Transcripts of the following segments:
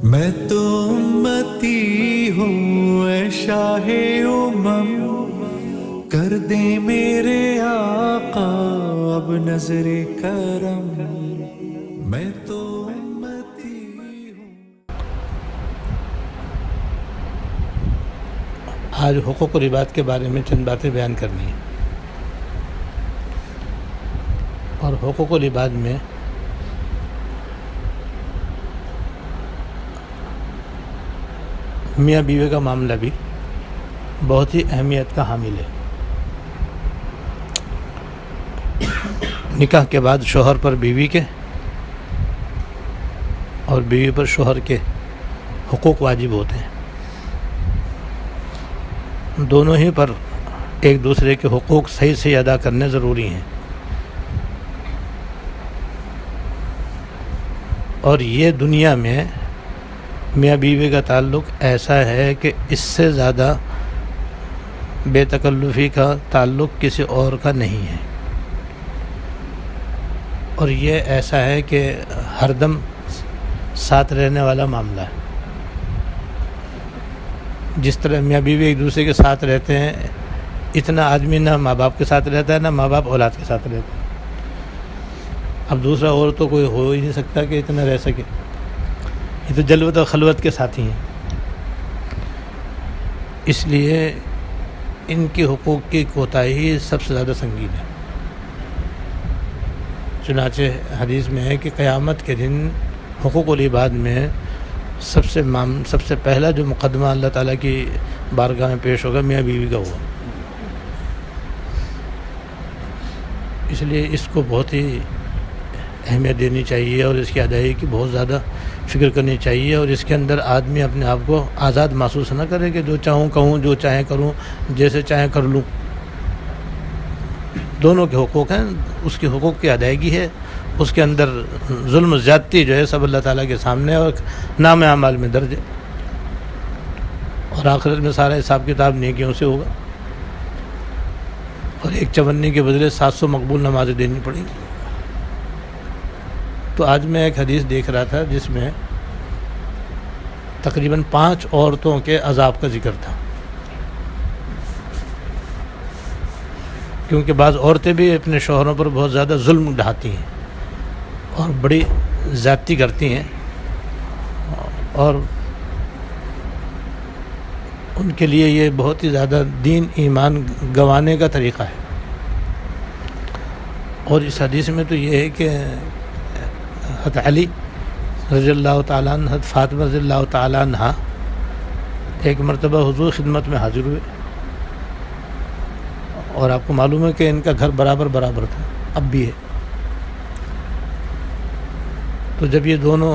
میں تو امتی ہوں اے شاہ امم، کر دے میرے آقا اب نظر کرم، میں تو امتی ہوں۔ آج حقوق العباد کے بارے میں چند باتیں بیان کرنی ہیں، اور حقوق العباد میں میاں بیوی کا معاملہ بھی بہت ہی اہمیت کا حامل ہے۔ نکاح کے بعد شوہر پر بیوی کے اور بیوی پر شوہر کے حقوق واجب ہوتے ہیں۔ دونوں ہی پر ایک دوسرے کے حقوق صحیح سے ادا کرنے ضروری ہیں، اور یہ دنیا میں میاں بیوی کا تعلق ایسا ہے کہ اس سے زیادہ بے تکلفی کا تعلق کسی اور کا نہیں ہے، اور یہ ایسا ہے کہ ہر دم ساتھ رہنے والا معاملہ ہے۔ جس طرح میاں بیوی ایک دوسرے کے ساتھ رہتے ہیں، اتنا آدمی نہ ماں باپ کے ساتھ رہتا ہے، نہ ماں باپ اولاد کے ساتھ رہتے ہیں۔ اب دوسرا اور تو کوئی ہو ہی نہیں سکتا کہ اتنا رہ سکے، یہ تو جلوت و خلوت کے ساتھی ہیں۔ اس لیے ان کے حقوق کی کوتاہی سب سے زیادہ سنگین ہے۔ چنانچہ حدیث میں ہے کہ قیامت کے دن حقوق العباد میں سب سے پہلا جو مقدمہ اللہ تعالیٰ کی بارگاہ میں پیش ہوگا میاں بیوی کا ہوا۔ اس لیے اس کو بہت ہی اہمیت دینی چاہیے، اور اس کی ادائیگی کی بہت زیادہ فکر کرنی چاہیے، اور اس کے اندر آدمی اپنے آپ کو آزاد محسوس نہ کرے کہ جو چاہوں کہوں، جو چاہیں کروں، جیسے چاہیں کر لوں۔ دونوں کے حقوق ہیں، اس کے حقوق کی ادائیگی ہے، اس کے اندر ظلم و زیادتی جو ہے سب اللہ تعالیٰ کے سامنے اور نام اعمال میں درج ہے، اور آخرت میں سارا حساب کتاب نیکیوں سے ہوگا، اور ایک چونی کے بدلے 700 مقبول نمازیں دینی پڑیں گی۔ تو آج میں ایک حدیث دیکھ رہا تھا جس میں تقریباً 5 عورتوں کے عذاب کا ذکر تھا، کیونکہ بعض عورتیں بھی اپنے شوہروں پر بہت زیادہ ظلم ڈھاتی ہیں اور بڑی زیادتی کرتی ہیں، اور ان کے لیے یہ بہت ہی زیادہ دین ایمان گنوانے کا طریقہ ہے۔ اور اس حدیث میں تو یہ ہے کہ حضرت علی رضی اللہ تعالیٰ عنہ، حضرت فاطمہ رضی اللہ تعالیٰ عنہ ایک مرتبہ حضور خدمت میں حاضر ہوئے، اور آپ کو معلوم ہے کہ ان کا گھر برابر تھا، اب بھی ہے۔ تو جب یہ دونوں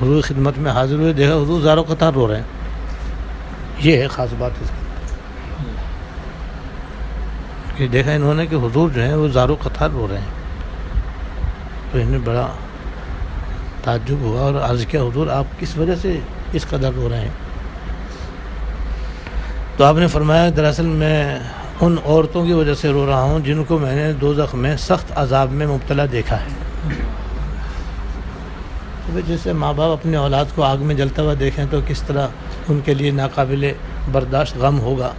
حضور خدمت میں حاضر ہوئے، دیکھا حضور زار و قطار رو رہے ہیں۔ یہ ہے خاص بات اس کی، دیکھا انہوں نے کہ حضور جو ہیں وہ زار و قطار رو رہے ہیں، تو انہیں بڑا تعجب ہوا اور عرض کیا حضور آپ کس وجہ سے اس قدر رو رہے ہیں؟ تو آپ نے فرمایا دراصل میں ان عورتوں کی وجہ سے رو رہا ہوں جن کو میں نے دوزخ میں سخت عذاب میں مبتلا دیکھا ہے۔ جیسے ماں باپ اپنے اولاد کو آگ میں جلتا ہوا دیکھیں تو کس طرح ان کے لیے ناقابل برداشت غم ہوگا،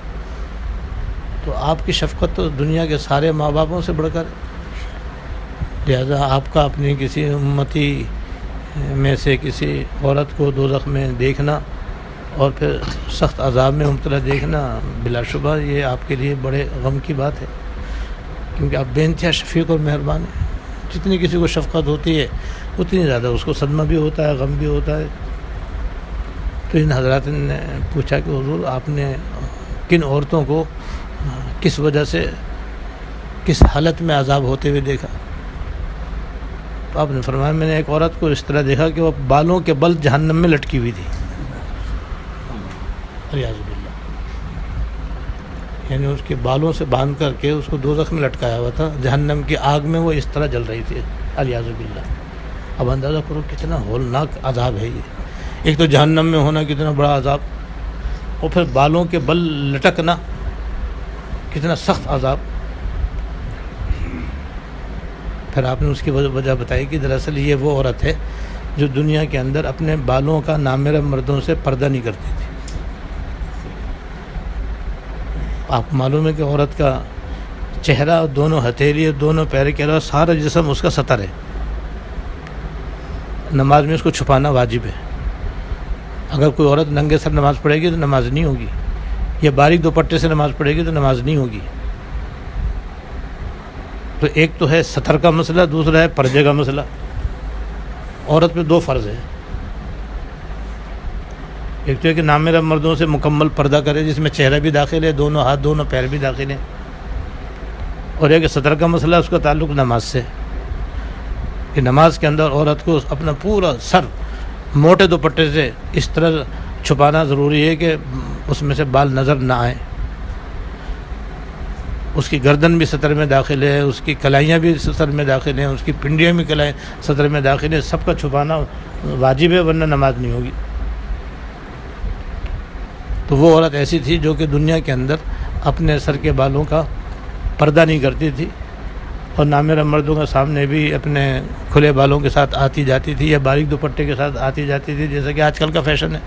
تو آپ کی شفقت تو دنیا کے سارے ماں باپوں سے بڑھ کر، لہذا آپ کا اپنی کسی امتی میں سے کسی عورت کو دوزخ میں دیکھنا اور پھر سخت عذاب میں مبتلا دیکھنا، بلا شبہ یہ آپ کے لیے بڑے غم کی بات ہے، کیونکہ آپ بے انتہا شفیق اور مہربان ہیں۔ جتنی کسی کو شفقت ہوتی ہے اتنی زیادہ اس کو صدمہ بھی ہوتا ہے، غم بھی ہوتا ہے۔ تو ان حضرات نے پوچھا کہ حضور آپ نے کن عورتوں کو کس وجہ سے کس حالت میں عذاب ہوتے ہوئے دیکھا؟ تو آپ نے فرمایا میں نے ایک عورت کو اس طرح دیکھا کہ وہ بالوں کے بل جہنم میں لٹکی ہوئی تھی، الیاذ باللہ، یعنی اس کے بالوں سے باندھ کر کے اس کو دوزخ میں لٹکایا ہوا تھا، جہنم کی آگ میں وہ اس طرح جل رہی تھی، الیاذ باللہ۔ اب اندازہ کرو کتنا ہولناک عذاب ہے یہ، ایک تو جہنم میں ہونا کتنا بڑا عذاب، اور پھر بالوں کے بل لٹکنا کتنا سخت عذاب۔ پھر آپ نے اس کی وجہ بتائی کہ دراصل یہ وہ عورت ہے جو دنیا کے اندر اپنے بالوں کا نامحرم مردوں سے پردہ نہیں کرتی تھی. آپ کو معلوم ہے کہ عورت کا چہرہ، دونوں ہتھیلی، دونوں پیر کے علاوہ سارا جسم اس کا سطر ہے. نماز میں اس کو چھپانا واجب ہے. اگر کوئی عورت ننگے سر نماز پڑھے گی تو نماز نہیں ہوگی، یا باریک دوپٹے سے نماز پڑھے گی تو نماز نہیں ہوگی. تو ایک تو ہے سطر کا مسئلہ، دوسرا ہے پردے کا مسئلہ. عورت پہ 2 فرض ہے. ایک تو ہے کہ نامحرم مردوں سے مکمل پردہ کرے، جس میں چہرہ بھی داخل ہے، دونوں ہاتھ دونوں پیر بھی داخل ہیں. اور ایک سطر کا مسئلہ، اس کا تعلق نماز سے، کہ نماز کے اندر عورت کو اپنا پورا سر موٹے دوپٹے سے اس طرح چھپانا ضروری ہے کہ اس میں سے بال نظر نہ آئیں. اس کی گردن بھی سطر میں داخل ہے، اس کی کلائیاں بھی سطر میں داخل ہیں، اس کی پنڈیاں بھی کلائیں سطر میں داخل ہیں. سب کا چھپانا واجب ہے، ورنہ نماز نہیں ہوگی. تو وہ عورت ایسی تھی جو کہ دنیا کے اندر اپنے سر کے بالوں کا پردہ نہیں کرتی تھی، اور نامحرم مردوں کے سامنے بھی اپنے کھلے بالوں کے ساتھ آتی جاتی تھی، یا باریک دوپٹے کے ساتھ آتی جاتی تھی، جیسا کہ آج کل کا فیشن ہے.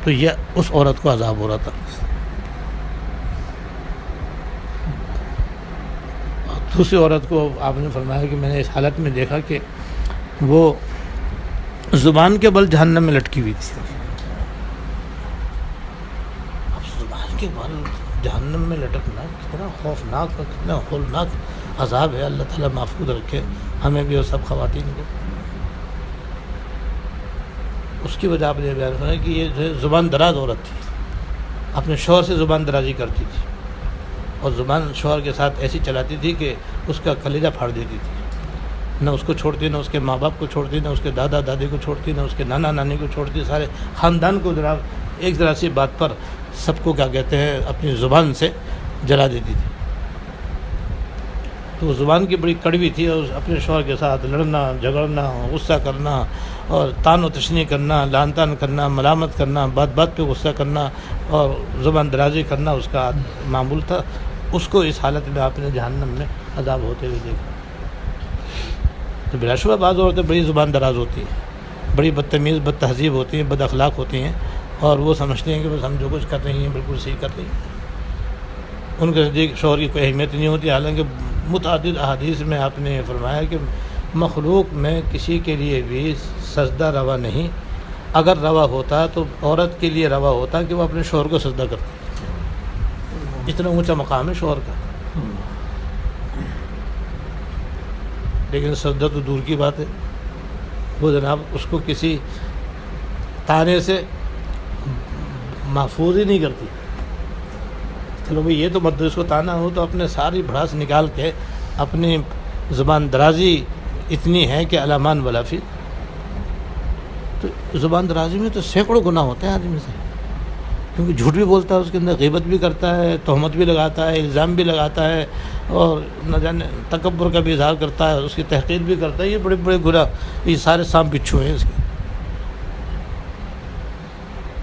تو یہ اس عورت کو عذاب ہو رہا تھا. دوسری عورت کو آپ نے فرمایا کہ میں نے اس حالت میں دیکھا کہ وہ زبان کے بل جہنم میں لٹکی ہوئی تھی. اب زبان کے بل جہنم میں لٹکنا کتنا خوفناک اور کتنا ہولناک عذاب ہے. اللہ تعالیٰ محفوظ رکھے ہمیں بھی اور سب خواتین کو. اس کی وجہ آپ نے بیان کرا کہ یہ جو ہے زبان دراز عورت تھی، اپنے شوہر سے زبان درازی کرتی تھی، اور زبان شوہر کے ساتھ ایسی چلاتی تھی کہ اس کا کلیجہ پھاڑ دیتی تھی. نہ اس کو چھوڑتی، نہ اس کے ماں باپ کو چھوڑتی، نہ اس کے دادا دادی کو چھوڑتی، نہ اس کے نانا نانی کو چھوڑتی. سارے خاندان کو جناب ایک ذرا سی بات پر سب کو کیا کہتے ہیں اپنی زبان سے جلا دیتی تھی. تو زبان کی بڑی کڑوی تھی، اور اپنے شوہر کے ساتھ لڑنا جھگڑنا، غصہ کرنا، اور تان و تشنی کرنا، لان تان کرنا، ملامت کرنا، بات بات پہ غصہ کرنا اور زبان درازی کرنا اس کا معمول تھا. اس کو اس حالت میں آپ نے جہنم میں عذاب ہوتے ہوئے دیکھا. تو بلا شبہ بعض عورتیں بڑی زبان دراز ہوتی ہیں، بڑی بدتمیز بد تہذیب ہوتی ہیں، بد اخلاق ہوتی ہیں، اور وہ سمجھتے ہیں کہ بس ہم جو کچھ کر رہی ہیں بالکل صحیح کر رہی ہیں. ان کے نزدیک شوہر کی کوئی اہمیت نہیں ہوتی. حالانکہ متعدد احادیث میں آپ نے فرمایا کہ مخلوق میں کسی کے لیے بھی سجدہ روا نہیں. اگر روا ہوتا تو عورت کے لیے روا ہوتا کہ وہ اپنے شوہر کو سجدہ کرتی. اتنا اونچا مقام ہے شوہر کا. لیکن سجدہ تو دور کی بات ہے، وہ جناب اس کو کسی تانے سے محفوظ ہی نہیں کرتی. چلو بھئی یہ تو مت اس کو تانا ہو تو اپنے ساری بھڑاس نکال کے اپنی زبان درازی اتنی ہے کہ علامان ولافی. تو زبان درازی میں تو سینکڑوں گناہ ہوتے ہیں آدمی سے، کیونکہ جھوٹ بھی بولتا ہے، اس کے اندر غیبت بھی کرتا ہے، تہمت بھی لگاتا ہے، الزام بھی لگاتا ہے، اور نہ جانے تکبر کا بھی اظہار کرتا ہے، اس کی تحقیر بھی کرتا ہے. یہ بڑے بڑے گناہ، یہ سارے سام بچھو ہیں اس کے.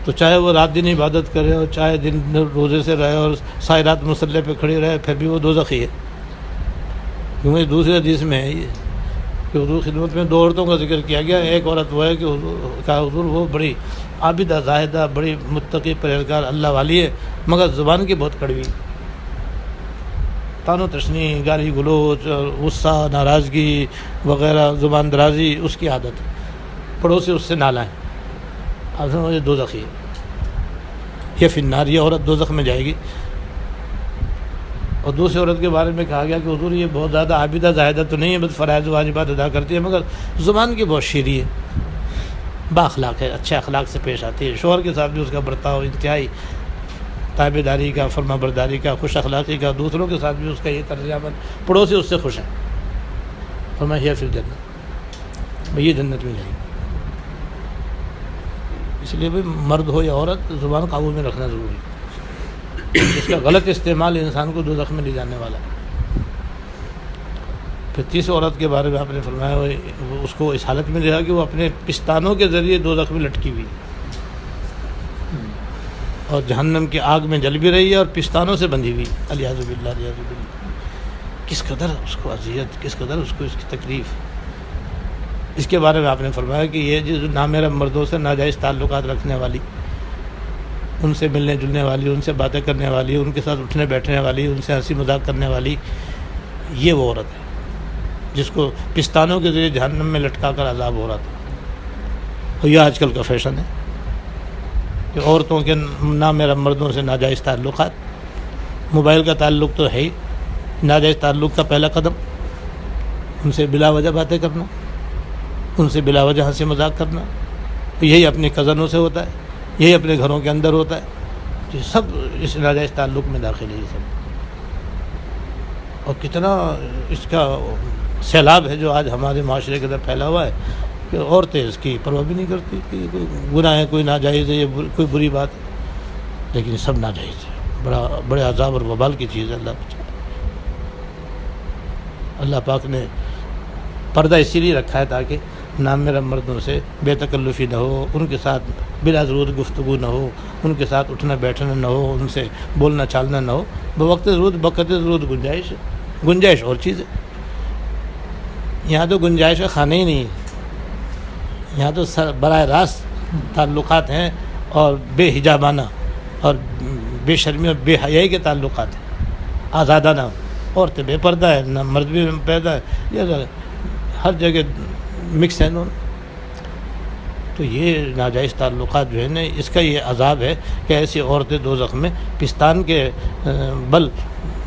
تو چاہے وہ رات دن عبادت کرے اور چاہے دن روزے سے رہے اور ساری رات مصلی پہ کھڑی رہے، پھر بھی وہ دوزخی ہے. کیونکہ دوسرے حدیث میں ہے یہ کہ حضور خدمت میں 2 عورتوں کا ذکر کیا گیا. ایک عورت وہ ہے کہ حضور وہ بڑی عابدہ زاہدہ، بڑی متقی پرہیزگار اللہ والی ہے، مگر زبان کی بہت کڑوی، تان و تشنی، گالی گلوچ، غصہ، ناراضگی وغیرہ، زبان درازی اس کی عادت ہے. پڑوسی اس سے نالائیں. آپ سمجھ یہ دوزخی ہے، یہ فی النار، یہ عورت دوزخ میں جائے گی. اور دوسری عورت کے بارے میں کہا گیا کہ حضور یہ بہت زیادہ عابدہ زاہدہ تو نہیں ہے، بس فرائض واجبات ادا کرتی ہے، مگر زبان کی بہت شیریں ہے، با اخلاق ہے، اچھے اخلاق سے پیش آتی ہے. شوہر کے ساتھ بھی اس کا برتاؤ انتہائی تابع داری کا، فرما برداری کا، خوش اخلاقی کا. دوسروں کے ساتھ بھی اس کا یہ طرز عمل، پڑوسی اس سے خوش ہیں. فرمایا یہ فی الجنت، یہ جنت میں جائے گی. اس لیے بھی مرد ہو یا عورت زبان قابو میں رکھنا ضروری ہے. اس کا غلط استعمال انسان کو دوزخ میں لے جانے والا ہے. پھر تیسری عورت کے بارے میں آپ نے فرمایا وہ اس کو اس حالت میں دیکھا کہ وہ اپنے پستانوں کے ذریعے دوزخ میں لٹکی ہوئی اور جہنم کی آگ میں جل بھی رہی ہے اور پستانوں سے بندھی ہوئی. الیاذ باللہ، الیاذ باللہ. کس قدر اس کو اذیت، کس قدر اس کو اس کی تکلیف. اس کے بارے میں آپ نے فرمایا کہ یہ جو نامحرم مردوں سے ناجائز تعلقات رکھنے والی، ان سے ملنے جلنے والی، ان سے باتیں کرنے والی، ان کے ساتھ اٹھنے بیٹھنے والی، ان سے ہنسی مذاق کرنے والی، یہ وہ عورت ہے جس کو پستانوں کے ذریعے جہنم میں لٹکا کر عذاب ہو رہا تھا۔ اور یہ آج کل کا فیشن ہے کہ عورتوں کے نامحرم مردوں سے ناجائز تعلقات۔ موبائل کا تعلق تو ہے ہی ناجائز تعلق کا پہلا قدم، ان سے بلا وجہ باتیں کرنا، ان سے بلا وجہ ہنسی مذاق کرنا، یہی اپنے کزنوں سے ہوتا ہے، یہی اپنے گھروں کے اندر ہوتا ہے، یہ سب اس ناجائز تعلق میں داخل ہے یہ سب۔ اور کتنا اس کا سیلاب ہے جو آج ہمارے معاشرے کے اندر پھیلا ہوا ہے کہ عورتیں اس کی پرواہ بھی نہیں کرتی کہ یہ کوئی گناہ ہے، کوئی ناجائز ہے، یہ کوئی بری بات ہے، لیکن یہ سب ناجائز ہے، بڑے عذاب اور وبال کی چیز ہے۔ اللہ پاک نے پردہ اسی لیے رکھا ہے تاکہ نامحرم مردوں سے بے تکلفی نہ ہو، ان کے ساتھ بلا ضرورت گفتگو نہ ہو، ان کے ساتھ اٹھنا بیٹھنا نہ ہو، ان سے بولنا چالنا نہ ہو، بوقت ضرورت بقدر ضرورت گنجائش اور چیز ہے۔ یہاں تو گنجائش کا خانہ ہی نہیں ہے، یہاں تو براہ راست تعلقات ہیں اور بے حجابانہ اور بے شرمی اور بے حیائی کے تعلقات ہیں، آزادانہ۔ عورتیں بے پردہ ہے، نہ مرد بھی پیدا ہے، یہ ہر جگہ مکس ہے دونوں۔ تو یہ ناجائز تعلقات جو ہے نا، اس کا یہ عذاب ہے کہ ایسی عورتیں دوزخ میں پستان کے بل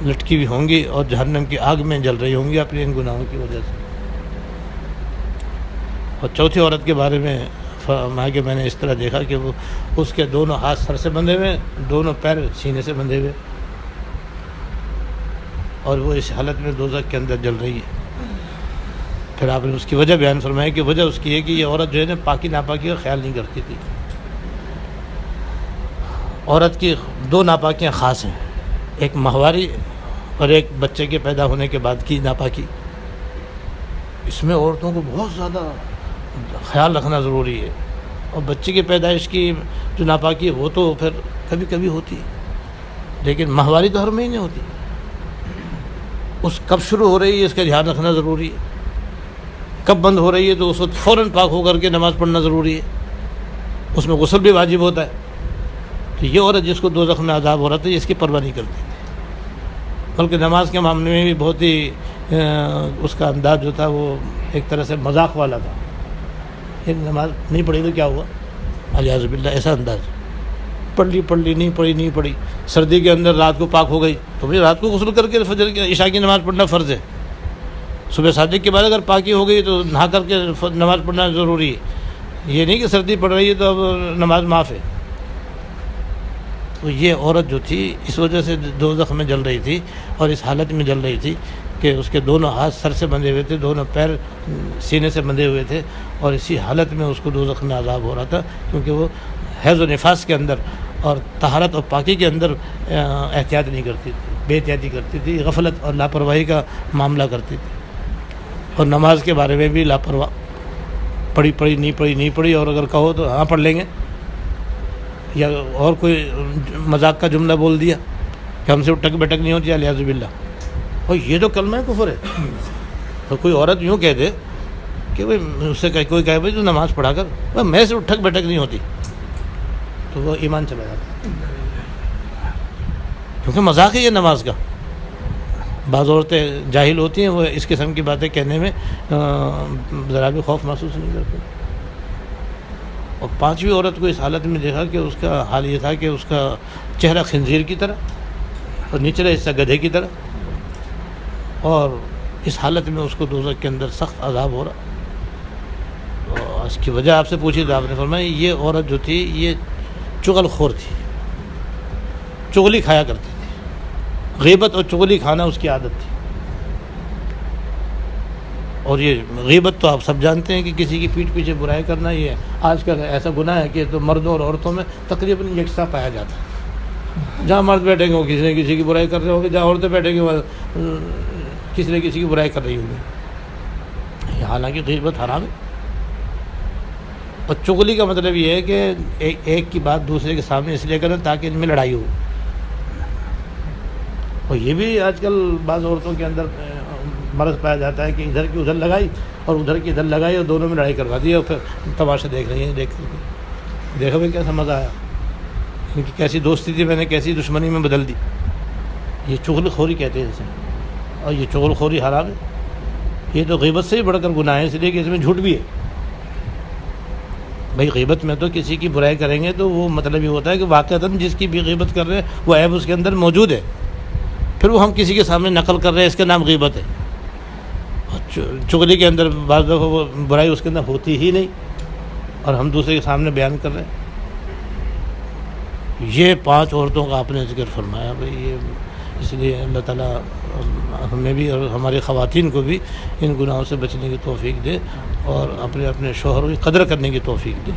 لٹکی ہوئی ہوں گی اور جہنم کی آگ میں جل رہی ہوں گی اپنے ان گناہوں کی وجہ سے۔ اور چوتھی عورت کے بارے میں فرمایا کہ میں نے اس طرح دیکھا کہ وہ اس کے دونوں ہاتھ سر سے بندھے ہوئے، دونوں پیر سینے سے بندھے ہوئے، اور وہ اس حالت میں دوزخ کے اندر جل رہی ہے۔ پھر آپ نے اس کی وجہ بیان فرمائی کہ وجہ اس کی ہے کہ یہ عورت جو ہے نا پاکی ناپاکی کا خیال نہیں کرتی تھی۔ عورت کی دو ناپاکیاں خاص ہیں، ایک ماہواری اور ایک بچے کے پیدا ہونے کے بعد کی ناپاکی۔ اس میں عورتوں کو بہت زیادہ خیال رکھنا ضروری ہے، اور بچے کی پیدائش کی جو ناپاکی ہے وہ تو پھر کبھی کبھی ہوتی ہے، لیکن ماہواری تو ہر مہینے ہوتی ہے۔ اس کب شروع ہو رہی ہے اس کا دھیان رکھنا ضروری ہے، کب بند ہو رہی ہے تو اس وقت فوراً پاک ہو کر کے نماز پڑھنا ضروری ہے، اس میں غسل بھی واجب ہوتا ہے۔ تو یہ عورت جس کو دوزخ میں عذاب ہو رہا تھا، اس کی پرواہ نہیں کرتی تھی، بلکہ نماز کے معاملے میں بھی بہت ہی اس کا انداز جو تھا وہ ایک طرح سے مذاق والا تھا۔ یہ نماز نہیں پڑھی تو کیا ہوا، الیاذ باللہ، ایسا انداز، پڑھ لی نہیں پڑھی۔ سردی کے اندر رات کو پاک ہو گئی تو بھائی رات کو غسل کر کے فجر کی عشاء کی نماز پڑھنا فرض ہے۔ صبح صادق کے بعد اگر پاکی ہو گئی تو نہا کر کے نماز پڑھنا ضروری ہے، یہ نہیں کہ سردی پڑ رہی ہے تو اب نماز معاف ہے۔ تو یہ عورت جو تھی اس وجہ سے دوزخ میں جل رہی تھی، اور اس حالت میں جل رہی تھی کہ اس کے دونوں ہاتھ سر سے بندھے ہوئے تھے، دونوں پیر سینے سے بندھے ہوئے تھے، اور اسی حالت میں اس کو دوزخ میں عذاب ہو رہا تھا، کیونکہ وہ حیض و نفاس کے اندر اور طہارت اور پاکی کے اندر احتیاط نہیں کرتی تھی، بے احتیاطی کرتی تھی، غفلت اور لاپرواہی کا معاملہ کرتی تھی، اور نماز کے بارے میں بھی لاپرواہ، پڑھی نہیں پڑھی، اور اگر کہو تو ہاں پڑھ لیں گے، یا اور کوئی مذاق کا جملہ بول دیا کہ ہم سے اٹھک بیٹھک نہیں ہوتی، الیاذ باللہ، اور یہ تو کلمہ کفر ہے۔ تو کوئی عورت یوں کہہ دے کہ بھائی اس سے کوئی کہے بھائی تو نماز پڑھا کر، بھائی میں سے اٹھک بیٹھک نہیں ہوتی، تو وہ ایمان چلا جاتا، کیونکہ مذاق ہے یہ نماز کا۔ بعض عورتیں جاہل ہوتی ہیں، وہ اس قسم کی باتیں کہنے میں ذرا بھی خوف محسوس نہیں کرتی۔ اور پانچویں عورت کو اس حالت میں دیکھا کہ اس کا حال یہ تھا کہ اس کا چہرہ خنزیر کی طرح اور نچلا حصہ گدھے کی طرح، اور اس حالت میں اس کو دوزخ کے اندر سخت عذاب ہو رہا۔ اور اس کی وجہ آپ سے پوچھی تو آپ نے فرمایا یہ عورت جو تھی یہ چغل خور تھی، چغلی کھایا کرتی تھی، غیبت اور چغلی کھانا اس کی عادت تھی۔ اور یہ غیبت تو آپ سب جانتے ہیں کہ کسی کی پیٹھ پیچھے برائی کرنا، یہ آج کل ایسا گناہ ہے کہ تو مردوں اور عورتوں میں تقریباً یکساں پایا جاتا ہے۔ جہاں مرد بیٹھیں گے وہ کسی نہ کسی کی برائی کر رہے ہوں گے، جہاں عورتیں بیٹھیں گے وہ کسی نہ کسی کی برائی کر رہی ہوں گی۔ حالانکہ غیبت حرام ہے، اور چغلی کا مطلب یہ ہے کہ ایک کی بات دوسرے کے سامنے اس لیے کریں تاکہ ان میں لڑائی ہو۔ اور یہ بھی آج کل بعض عورتوں کے اندر مرض پایا جاتا ہے کہ ادھر کی ادھر لگائی اور ادھر کی ادھر لگائی اور دونوں میں لڑائی کروا دی اور پھر تماشا دیکھ رہی ہیں دیکھ کر کے. دیکھا بھائی کیسا مزہ آیا, ان کی کیسی دوستی تھی میں نے کیسی دشمنی میں بدل دی. یہ چغل خوری کہتے ہیں اسے, اور یہ چغل خوری حرام ہے. یہ تو غیبت سے ہی بڑھ کر گناہ ہے, اس لیے کہ اس میں جھوٹ بھی ہے. بھائی غیبت میں تو کسی کی برائی کریں گے تو وہ مطلب یہ ہوتا ہے کہ واقعتاً جس کی بھی غیبت کر رہے ہیں وہ عیب اس کے اندر موجود ہے, پھر وہ ہم کسی کے سامنے نقل کر رہے ہیں, اس کا نام غیبت ہے. چغلی کے اندر بعض دفعہ وہ برائی اس کے اندر ہوتی ہی نہیں اور ہم دوسرے کے سامنے بیان کر رہے ہیں. یہ 5 عورتوں کا آپ نے ذکر فرمایا بھائی, یہ اس لیے اللہ تعالیٰ ہمیں بھی اور ہماری خواتین کو بھی ان گناہوں سے بچنے کی توفیق دے اور اپنے شوہروں کی قدر کرنے کی توفیق دے.